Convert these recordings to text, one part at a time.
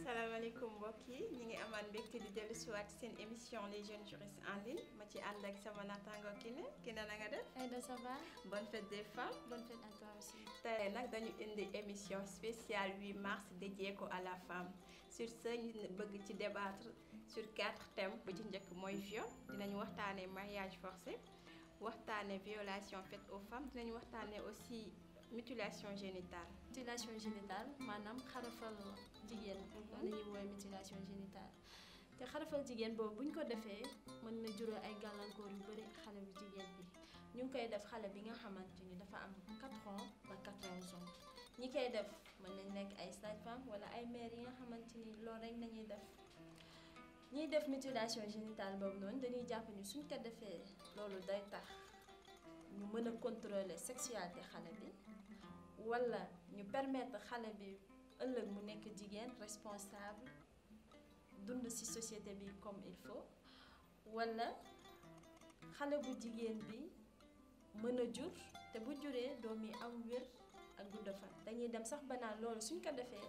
salaamaaleykum mbokk yi ñu ngi amaan mbégte di dellu siwaat seen émission les jeunes juristes en ligne ma ci ànd ak sama naataango Kiné na nga def. Aïda, ça va? Bonne fête des femmes. Bonne fête à toi aussi. tey nag dañu indi émission spéciale 8 mars dédiée ko à la femme sur ce ñu bëgg ci débattre sur 4 thèmes bu ci njëkk mooy viol dinañu waxtaanee mariage forcé waxtaanee violation faite aux femmes dinañu waxtaanee aussi mutilation génitale. Mutilation génitale maanaam xarafal jigéen loolu la ñuy woowee mutilation génitale te xarafal jigéen boobu bu ñu ko defee mën na jural ay gàllankoor yu bëri xale bu jigéen bi ñu ngi koy def xale bi nga xamante ni dafa am 4 ans ba 14 ans ñi koy def mën nañ nekk ay sage-femme wala ay mère yi nga xamante ni loolu rek nañuy def ñiy def mutilation génitale boobu noonu dañuy jàpp ni suñ ko defee loolu day tax ñu mën a contrôler sexualité xale bi wala ñu permettre xale bi ëllëg mu nekk jigéen responsable dund ci société bi comme il faut wala xale bu jigéen bi mën a jur te bu juree doom yi am wér ak gudd fan dañuy dem sax ba naan loolu suñ ko defee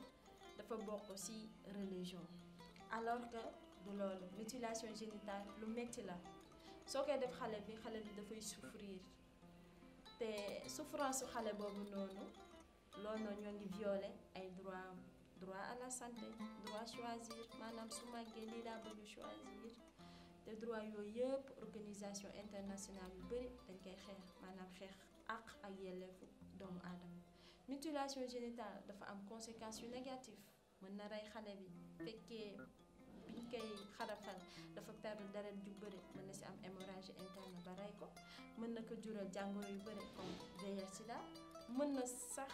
dafa bokk ci religion alors que du loolu mutilation génitale lu metti la soo koy def xale bi dafay souffrir te souffrance su xale boobu noonu loolu noonu ñoo ngi violer ay droit à la santé droit choisir maanaam su màggee lii laa bëgg choisir te droit yooyu yëpp organisation internationale yu bëri dañ koy xeex maanaam xeex àq ak yelleefu doomu aadama mutilation génitale dafa am conséquences yu négatives mën na rey xale bi fekkee biñ koy xarafal dafa perdre deret ju bëri mën na ci am hémorragie interne ba rey ko mën na ko jural jàngoro yu bëri comme VIH sida mën na sax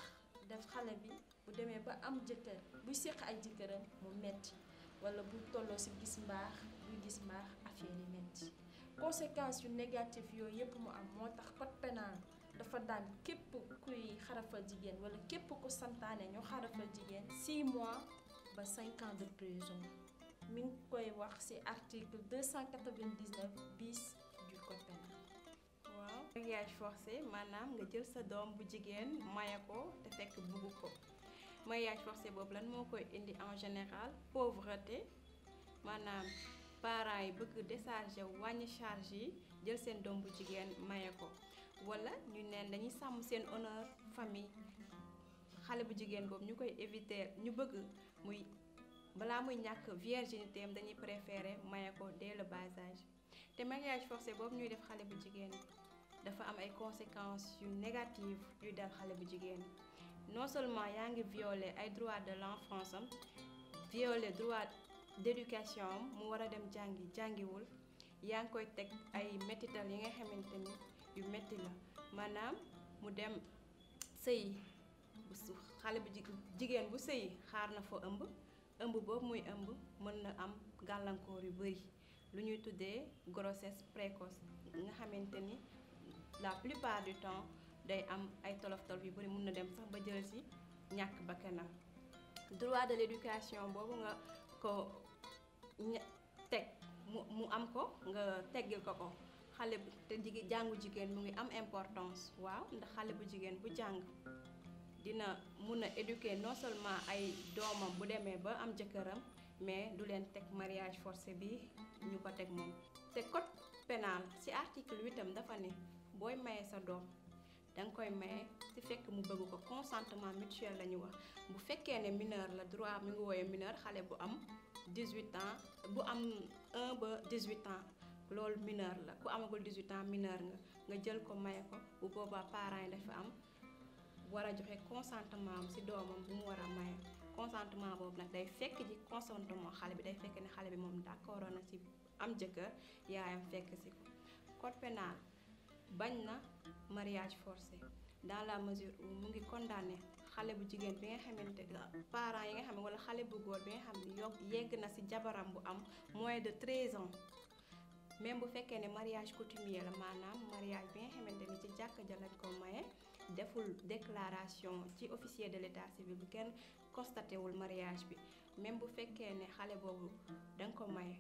def xale bi bu demee ba am jëkkër buy séq ay jëkkëram mu metti wala bu tolloo ci gis mbaax buy gis mbaax affaire yi metti conséquences yu négatif yooyu yëpp mu am moo tax code pénal dafa daan képp kuy xarafal jigéen wala képp ku santaane ñu xarafal jigéen 6 mois ba 5 ans de prison mi ngi koy wax ci article 299 bis du code pénal. waaw mariage forcé maanaam nga jël sa doom bu jigéen maye ko te fekk bugg ko mariage forcé boobu lan moo koy indi en général pauvreté maanaam parents yi bëgg décharger wàññi charge yi jël seen doom bu jigéen maye ko wala ñu neen dañuy sàmm seen honneur famille xale bu jigéen boobu ñu koy éviter ñu bëgg muy balaa muy ñàkk virginité am dañuy préférer maye ko dès le bas âge te mariage forcé boobu ñuy def xale bu jigéen dafa am ay conséquences yu négatives yuy dal xale bu jigéen non seulement yaa ngi violer ay droits de l'enfance am violer droit d'éducation am mu war a dem jàngiwul yaa ngi koy teg ay mettital yi nga xamante ni yu metti la maanaam mu dem sëy xale bu jigéen bu sëy xaar na fa ëmb boobu muy ëmb mën na am gàllankoor yu bari lu ñuy tuddee grossesse précoce nga xamante ni la plupart du temps day am ay tolof-tolof yu bari mën na dem sax ba jël ci ñàkk bakkanam droit de l'éducation boobu nga ko teg mu am ko nga teggil ko xale bu te jàngu jigéen mu ngi am importance waaw ndax xale bu jigéen bu jàng dina mun a éduquer non seulement ay doomam bu demee ba am jëkkëram mais du leen teg mariage forcé bi ñu ko teg moom te code pénal ci article 8am dafa ne booy maye sa doom danga koy maye ci fekk mu bëgg ko consentement mutuel la ñu wax bu fekkee ne mineur la droit mi ngi wooye mineur xale bu am 18 ans bu am 1 ba 18 ans loolu mineur la ku amagul 18 ans mineur nga jël ko maye ko bu boobaa parents yi dafa am war a joxe consentement am ci doomam bu mu war a maye consentement boobu nag day fekk ji consentement xale bi day fekk ne xale bi moom d'accord na ci am jëkkër yaayam fekk ci ko code pénal bañ na mariage forcé dans la mesure où mu ngi condamné xale bu jigéen bi nga xamante parents yi nga xam ne wala xale bu góor bi nga xam ne yegg na ci jabaram bu am moins de 13 ans même bu fekkee ne mariage coutumier la maanaam mariage bi nga xamante ni ci jàkk ja lañ ko maye deful déclaration ci officier de l'état civil bu kenn constaté wul mariage bi même bu fekkee ne xale boobu danga ko maye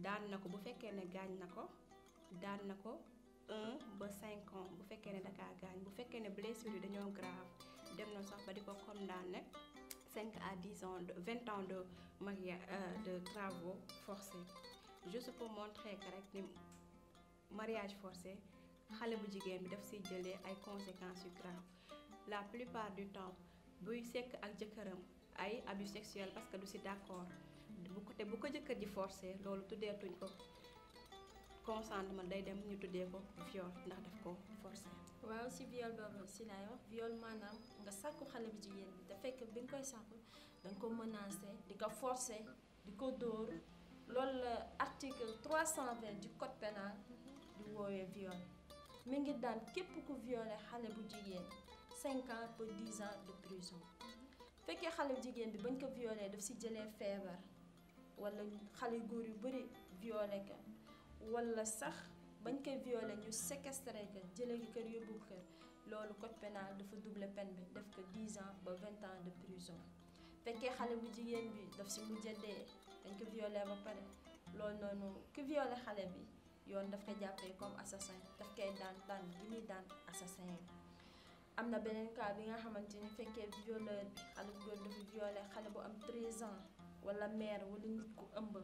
daan na ko bu fekkee ne gaañ na ko daan na ko 1 ba 5 ans bu fekkee ne dakaa gaañ bu fekkee ne blessure yi dañoo grave dem na sax ba di ko condamné 5 à 10 ans 20 ans de mariage de travaux forcés juste pour montrer que rek ni mariage forcé xale bu jigéen bi daf siy jëlee ay conséquences yu grave la plupart du temps buy sekk ak jëkkëram ay abus sexuels parce que du si d'accord bu ko jëkkër ji forcé loolu tuddeetuñ ko consentement day dem ñu tuddee ko viol ndax daf ko forcé. waaw si viol boobu si laay wax viol maanaam nga sàkku xale bu jigéen bi te fekk bi nga koy sàkku danga ko menacé di ko forcé di ko dóor loolu la article 320 du code pénal di woowee viol mi ngi daan képp ku violé xale bu jigéen 5 ans ba 10 ans de prison fekkee xale bu jigéen bi bañ ko violé daf si jëlee feebar wala xale góor yu bari violé ko wala sax bañ koy violé ñu séquestré ko jëlee kër yóbbu kër loolu code pénal dafa doubler peine bi def ko 10 ans ba 20 ans de prison fekkee xale bu jigéen bi daf si mujj dee dañ ko violé ba pare loolu noonu ku violé xale bi yoon daf ko jàppee comme assassin daf koy daan bi ñuy daan assassin yi. am na beneen cas bi nga xamante ni fekkee violeur bi xale bu góor dafa violé xale bu am 13 ans wala mère wala nit ku ëmb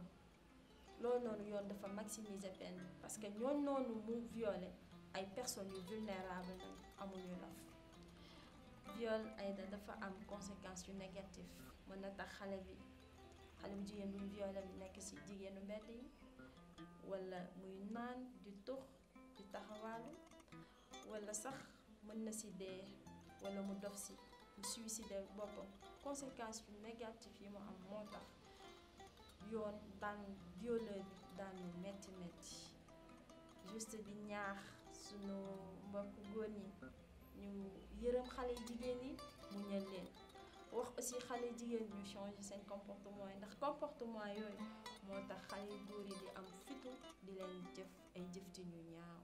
loolu noonu yoon dafa maximiser peine parce que ñooñ noonu mu violé ay personnes yu vulnérables lañ amuñu laf viol ay dafa am conséquences yu négatif mën na tax xale bu jigéen bu ñu violé bi nekk ci jigéenu mbedd yi wala muy naan di tux di taxawaalu wala sax mën na ci dee wala mu dof ci mu suicide boppam conséquences yu négatif yi mu am moo tax yoon daan violeur bi daan yu metti juste di ñaax sunu mbokk góor ñi ñu yërëm xale jigéen yi mu ñël leen wax aussi xale jigéen ñu changer seen comportement yi ndax comportement yooyu moo tax xale góor yi di am fitu di leen jëf ay jëfti ñu ñaaw.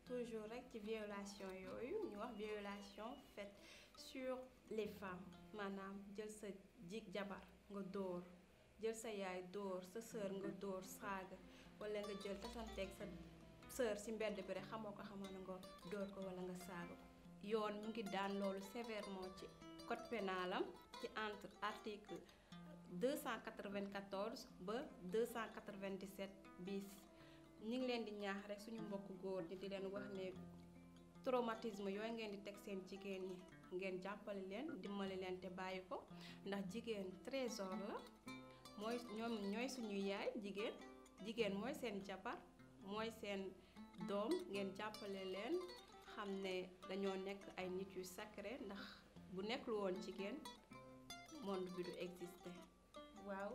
toujours rek ci violation yooyu ñu wax violation faite sur les femmes maanaam jël sa jabar nga dóor jël sa yaay dóor sa sœur nga dóor saaga wala nga jël tasanteeg sa sœur ci mbedd bi rek xamoo ko xamoon nga dóor ko wala nga saaga ko yoon mu ngi daan loolu sévèrement ci code pénalam ci entre article 294 ba 297 bis ñu ngi leen di ñaax rek suñu mbokk góor ñi di leen wax ne traumatisme yooyu ngeen di teg seen jigéen ñi ngeen jàppale leen dimbali leen te bàyyi ko ndax jigéen trésor la mooy ñooy suñu yaay jigéen mooy seen jabar mooy seen doom ngeen jàppale leen xam ne dañoo nekk ay nit yu sacré ndax bu nekkul woon jigéen monde bi du exister. waaw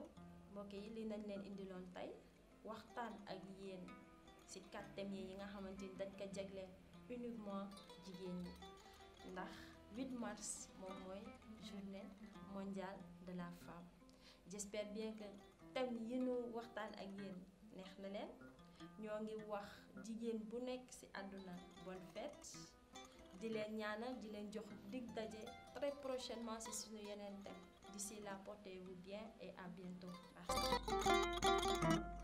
mbokk yi li nañ leen indiloon tey waxtaan ak yéen ci 4 thèmes yi nga xamante ni dañ ko jagleel uniquement jigéen ñi ndax 8 mars moom mooy journée mondiale de la femme j'espère bien que thème yi ñu waxtaan ak yéen neex na leen ñoo ngi wax jigéen bu nekk ci àdduna bonne fête di leen ñaanal di leen jox dig daje très prochainement ci suñu yeneen thème d'ici là portez-vous bien et à bientôt. Merci.